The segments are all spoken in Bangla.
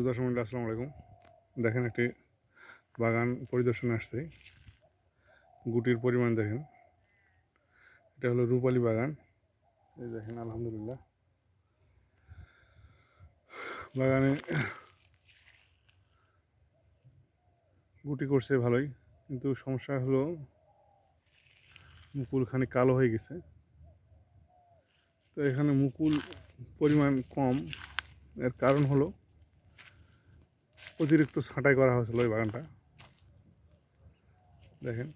দর্শক মন্ডলী আসসালামু আলাইকুম। দেখেন একটি বাগান পরিদর্শনে আসছে। গুটির পরিমাণ দেখেন, এটা হলো রূপালী বাগান। এই দেখেন আলহামদুলিল্লাহ বাগানে গুটি করছে ভালোই, কিন্তু সমস্যা হলো মুকুল খানিক কালো হয়ে গেছে। তো এখানে মুকুল পরিমাণ কম, এর কারণ হলো অতিরিক্ত ছাঁটাই করা হয়েছিল এই বাগানটা। দেখেন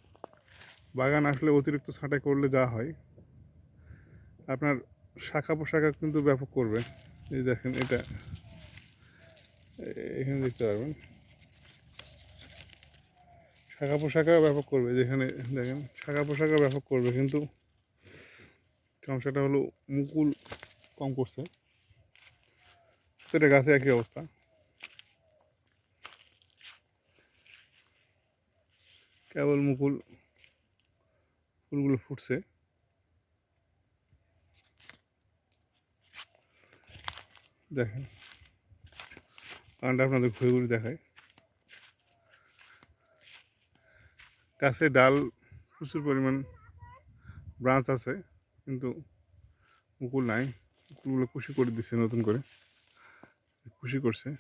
বাগান আসলে অতিরিক্ত ছাঁটাই করলে যা হয়, আপনার শাখা পোশাখা কিন্তু ব্যাপক করবে। এই দেখেন এটা এখানে দেখতে পারবেন, শাখা পোশাখা ব্যাপক করবে। যেখানে দেখেন শাখা পোশাখা ব্যাপক করবে, কিন্তু সমস্যাটা হলো মুকুল কম করছে। সেটা গাছে একই অবস্থা, কেবল মুকুল ফুলগুলো ফুটছে। দেখেন কারণটা আপনাদের ঘুরে ঘুরে দেখায়। গাছে ডাল প্রচুর পরিমাণ ব্রাঞ্চ আছে, কিন্তু মুকুল নাই। মুকুলগুলো কুশি করে দিচ্ছে, নতুন করে কুশি করছে।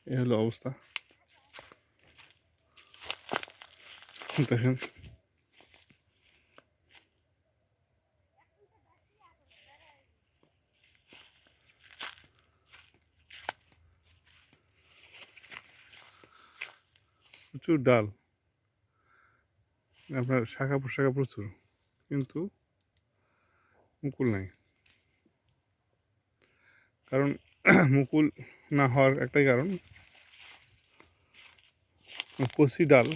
এই হলো অবস্থা। দেখেন প্রচুর ডাল, আপনার শাখা পোশাখা প্রচুর, কিন্তু মুকুল নাই। কারণ মুকুল না হওয়ার একটাই কারণ, কচি ডাল,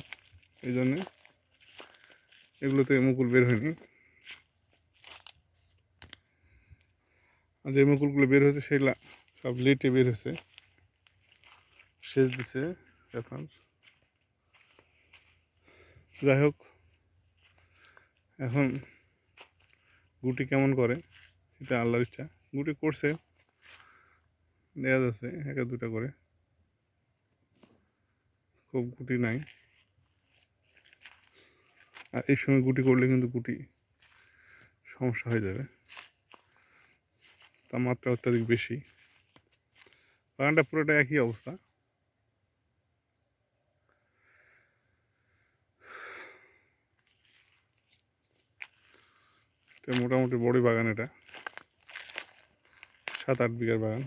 এই জন্যে এগুলোতে মুকুল বের হয়নি। আর যে মুকুলগুলো বের হয়েছে সেগুলা সব লেটে বের হয়েছে, সেচ দিছে আপনার। যাই হোক, এখন গুটি কেমন করে সেটা আল্লাহর ইচ্ছা। গুটি করছে, দেওয়া যাচ্ছে একটা দুটা করে, খুব গুটি নাই। আর এই সময় গুটি করলে কিন্তু গুটি সমস্যা হয়ে যাবে, তাপমাত্রা অত্যাধিক বেশি। বাগানটা পুরোটা একই অবস্থা। এটা মোটামুটি বড় বাগান, এটা 7-8 বিঘার বাগান।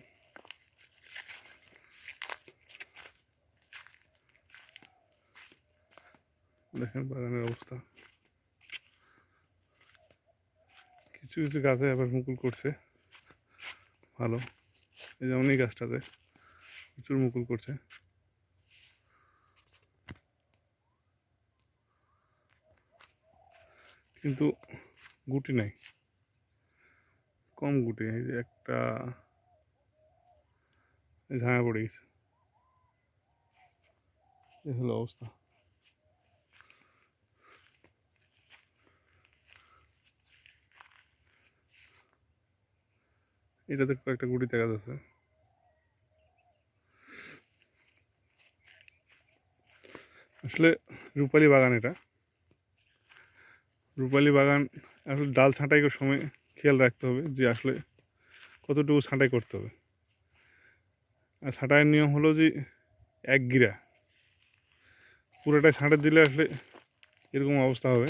দেখেন বাগানের অবস্থা। কিছু কিছু গাছে আবার মুকুল করছে ভালো, এই যেমন এই গাছটাতে প্রচুর মুকুল করছে। কিন্তু গুটি নাই, কম গুটি। এই যে একটা ঝাঁয়া পড়ে গেছে। এই হলো অবস্থা। এটাতে কয়েকটা গুটি দেখা যাচ্ছে। আসলে রূপালী বাগান, এটা রূপালী বাগান। আসলে ডাল ছাঁটাই করার সময় খেয়াল রাখতে হবে যে আসলে কতটুকু ছাঁটাই করতে হবে। আর ছাঁটাইয়ের নিয়ম হলো যে 1 গিরা পুরোটাই ছাঁটে দিলে আসলে এরকম অবস্থা হবে।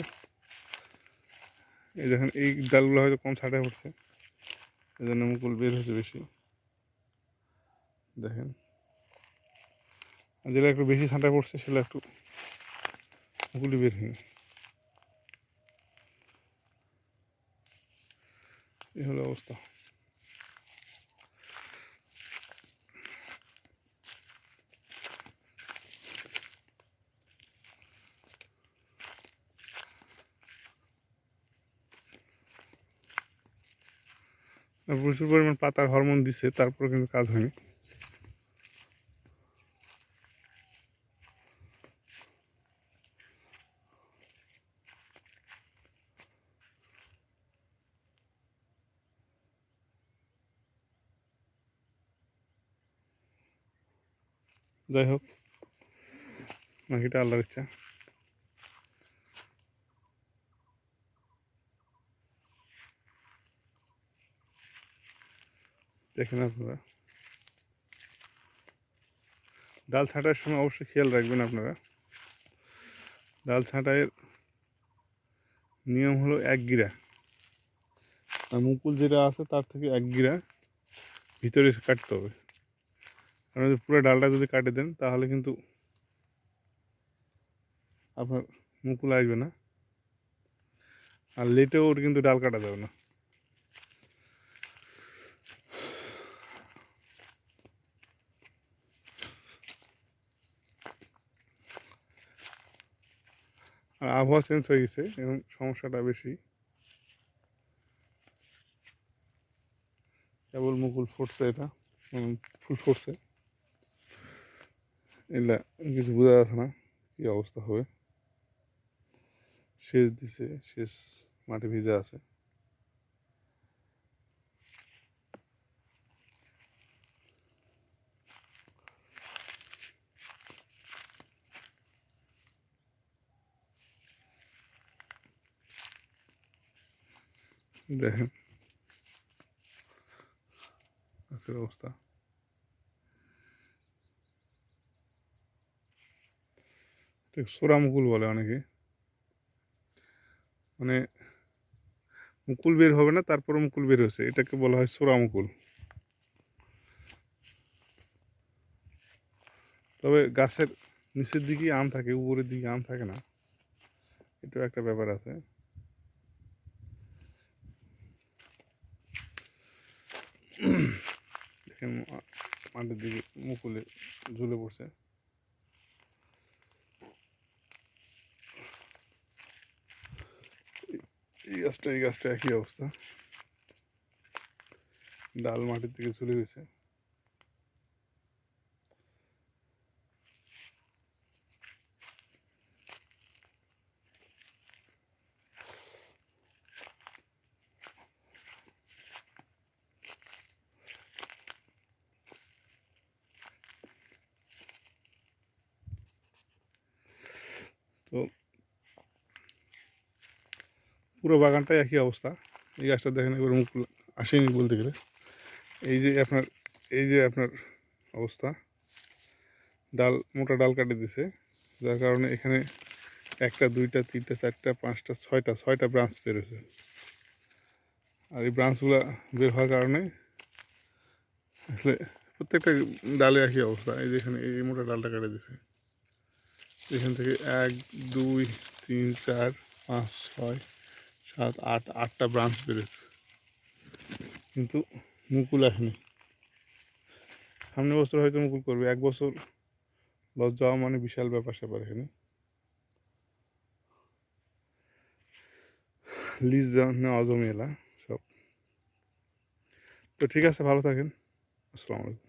এই দেখেন এই ডালগুলো হয়তো কম ছাঁটাই পড়ছে, এই জন্য মুকুল বের হচ্ছে বেশি। দেখেন আর যেটা একটু বেশি ছাঁটাই পড়ছে সেটা একটু মুকুলই বের হয়নি। এই হলো অবস্থা। প্রচুর পরিমাণ পাতার হরমোন দিচ্ছে, তারপর কিন্তু কাজ হয়নি। যাই হোক, বাকিটা আল্লাহর ইচ্ছা। দেখেন আপনারা, ডাল ছাঁটাইয়ের সময় অবশ্যই খেয়াল রাখবেন আপনারা। ডাল ছাঁটাইয়ের নিয়ম হলো 1 গিরা, আর মুকুল যেটা আছে তার থেকে 1 গিরা ভিতরে কাটতে হবে। কারণ পুরো ডালটা যদি কাটে দেন তাহলে কিন্তু আপনার মুকুল আসবে না, আর লেটেও কিন্তু ডাল কাটা যাবে না। আর আবহাওয়া চেঞ্জ হয়ে গেছে, এবং সমস্যাটা বেশি। কেবল মুকুল ফুটছে, এটা ফুল ফুটছে, এগুলা কিছু বোঝা যাচ্ছে না কী অবস্থা হবে। সেচ দিছে, শেষ মাটি ভিজে আছে। দেখেন গাছের অবস্থা। ঠিক সোরা মুকুল বলে অনেকে, মানে মুকুল বের হবে না তারপরে মুকুল বের হয়েছে, এটাকে বলা হয় সোরা মুকুল। তবে গাছের নিচের দিকে আম থাকে, উপরের দিকে আম থাকে না, এটাও একটা ব্যাপার আছে। দেখেন মাটির দিকে মুকুলে ঝুলে পড়ছে। এই গাছটা একই অবস্থা, ডাল মাটির দিকে ঝুলে গেছে। তো পুরো বাগানটাই একই অবস্থা। এই গাছটা দেখেন এবার মুকুল আসেনি বলতে গেলে। এই যে আপনার অবস্থা, ডাল মোটা ডাল কাটে দিছে, যার কারণে এখানে 1টা 2টা 3টা 4টা 5টা 6টা ব্রাঞ্চ বের হয়েছে। আর এই ব্রাঞ্চগুলো বের হওয়ার কারণে আসলে প্রত্যেকটা ডালে একই অবস্থা। এই যেখানে এই মোটা ডালটা কেটে দিছে, এখান থেকে 1 2 3 4 5 6 7 8 8টা ব্রাঞ্চ বেরোচ্ছে, কিন্তু মুকুল আসেনি। সামনের বছর হয়তো মুকুল করবে। 1 বছর লস যাওয়া মানে বিশাল ব্যাপার স্যাপার। এখানে লিজ নেওয়া জমি এলা সব। তো ঠিক আছে, ভালো থাকেন। আসসালামু আলাইকুম।